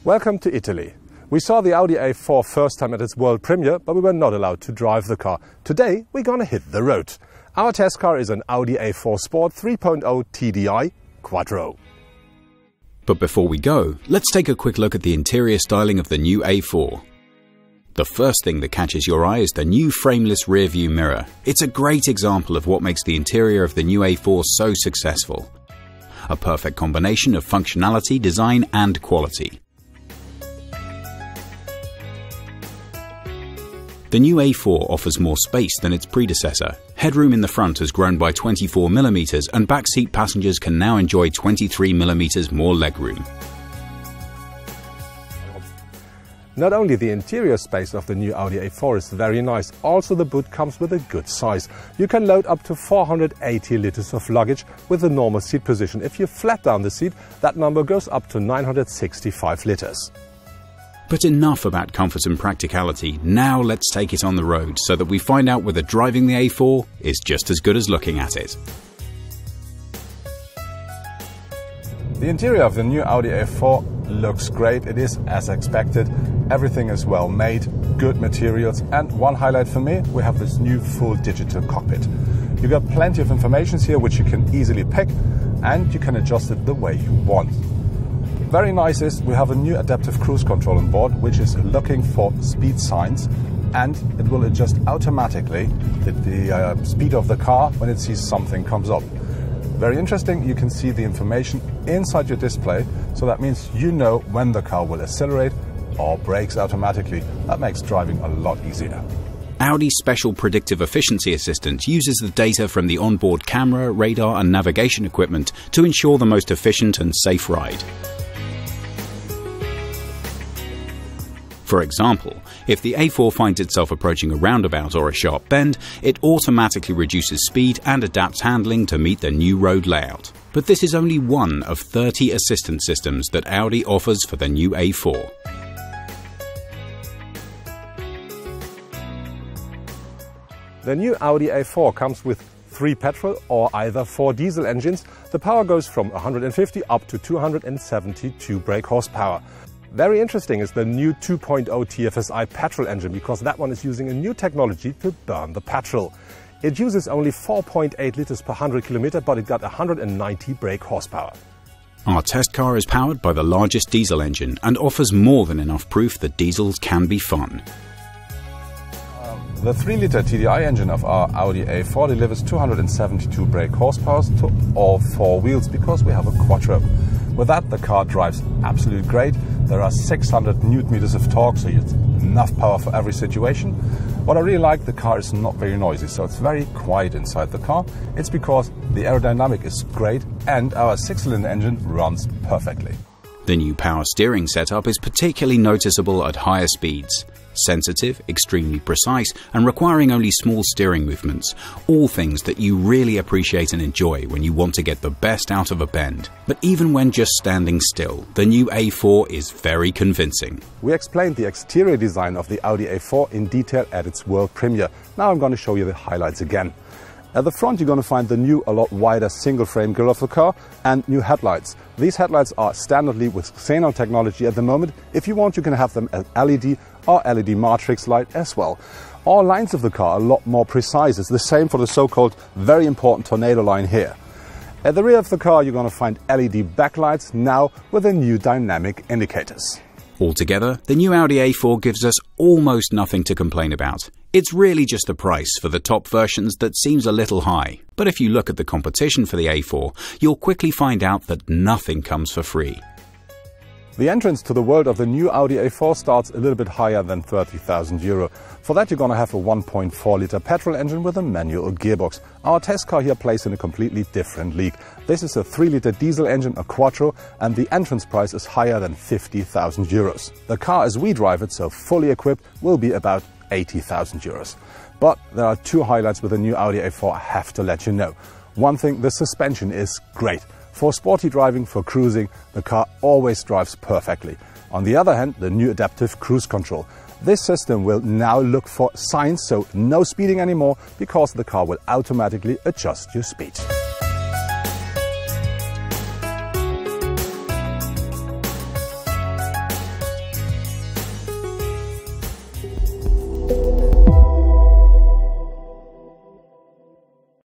Welcome to Italy. We saw the Audi A4 first time at its world premiere, but we were not allowed to drive the car. Today we're gonna hit the road. Our test car is an Audi A4 Sport 3.0 TDI Quattro. But before we go, let's take a quick look at the interior styling of the new A4. The first thing that catches your eye is the new frameless rear-view mirror. It's a great example of what makes the interior of the new A4 so successful. A perfect combination of functionality, design and quality. The new A4 offers more space than its predecessor. Headroom in the front has grown by 24mm and backseat passengers can now enjoy 23mm more legroom. Not only the interior space of the new Audi A4 is very nice, also the boot comes with a good size. You can load up to 480 liters of luggage with the normal seat position. If you flat down the seat, that number goes up to 965 liters. But enough about comfort and practicality, now let's take it on the road so that we find out whether driving the A4 is just as good as looking at it. The interior of the new Audi A4 looks great. It is as expected. Everything is well made, good materials, and one highlight for me, we have this new full digital cockpit. You got plenty of information here which you can easily pick and you can adjust it the way you want. Very nice is we have a new adaptive cruise control on board which is looking for speed signs and it will adjust automatically the speed of the car when it sees something comes up. Very interesting, you can see the information inside your display, so that means you know when the car will accelerate or brakes automatically. That makes driving a lot easier. Audi's special predictive efficiency assistant uses the data from the onboard camera, radar and navigation equipment to ensure the most efficient and safe ride. For example, if the A4 finds itself approaching a roundabout or a sharp bend, it automatically reduces speed and adapts handling to meet the new road layout. But this is only one of 30 assistance systems that Audi offers for the new A4. The new Audi A4 comes with 3 petrol or either 4 diesel engines. The power goes from 150 up to 272 brake horsepower. Very interesting is the new 2.0 TFSI petrol engine, because that one is using a new technology to burn the petrol. It uses only 4.8 liters per 100 kilometer, but it got 190 brake horsepower. Our test car is powered by the largest diesel engine and offers more than enough proof that diesels can be fun. The 3-liter TDI engine of our Audi A4 delivers 272 brake horsepower to all 4 wheels because we have a Quattro. With that, the car drives absolutely great. There are 600 Nm of torque, so it's enough power for every situation. What I really like, the car is not very noisy, so it's very quiet inside the car. It's because the aerodynamic is great and our 6-cylinder engine runs perfectly. The new power steering setup is particularly noticeable at higher speeds. Sensitive, extremely precise, and requiring only small steering movements. All things that you really appreciate and enjoy when you want to get the best out of a bend. But even when just standing still, the new A4 is very convincing. We explained the exterior design of the Audi A4 in detail at its world premiere. Now I'm going to show you the highlights again. At the front you're going to find the new, a lot wider single frame grille of the car and new headlights. These headlights are standardly with xenon technology at the moment. If you want, you can have them as LED or LED matrix light as well. All lines of the car are a lot more precise. It's the same for the so-called very important tornado line here. At the rear of the car you're going to find LED backlights now with the new dynamic indicators. Altogether, the new Audi A4 gives us almost nothing to complain about. It's really just the price for the top versions that seems a little high. But if you look at the competition for the A4, you'll quickly find out that nothing comes for free. The entrance to the world of the new Audi A4 starts a little bit higher than €30,000. For that you're going to have a 1.4-liter petrol engine with a manual gearbox. Our test car here plays in a completely different league. This is a 3-liter diesel engine, a Quattro, and the entrance price is higher than €50,000. The car as we drive it, so fully equipped, will be about €80,000. But there are 2 highlights with the new Audi A4 I have to let you know. One thing, the suspension is great. For sporty driving, for cruising, the car always drives perfectly. On the other hand, the new adaptive cruise control. This system will now look for signs, so no speeding anymore, because the car will automatically adjust your speed.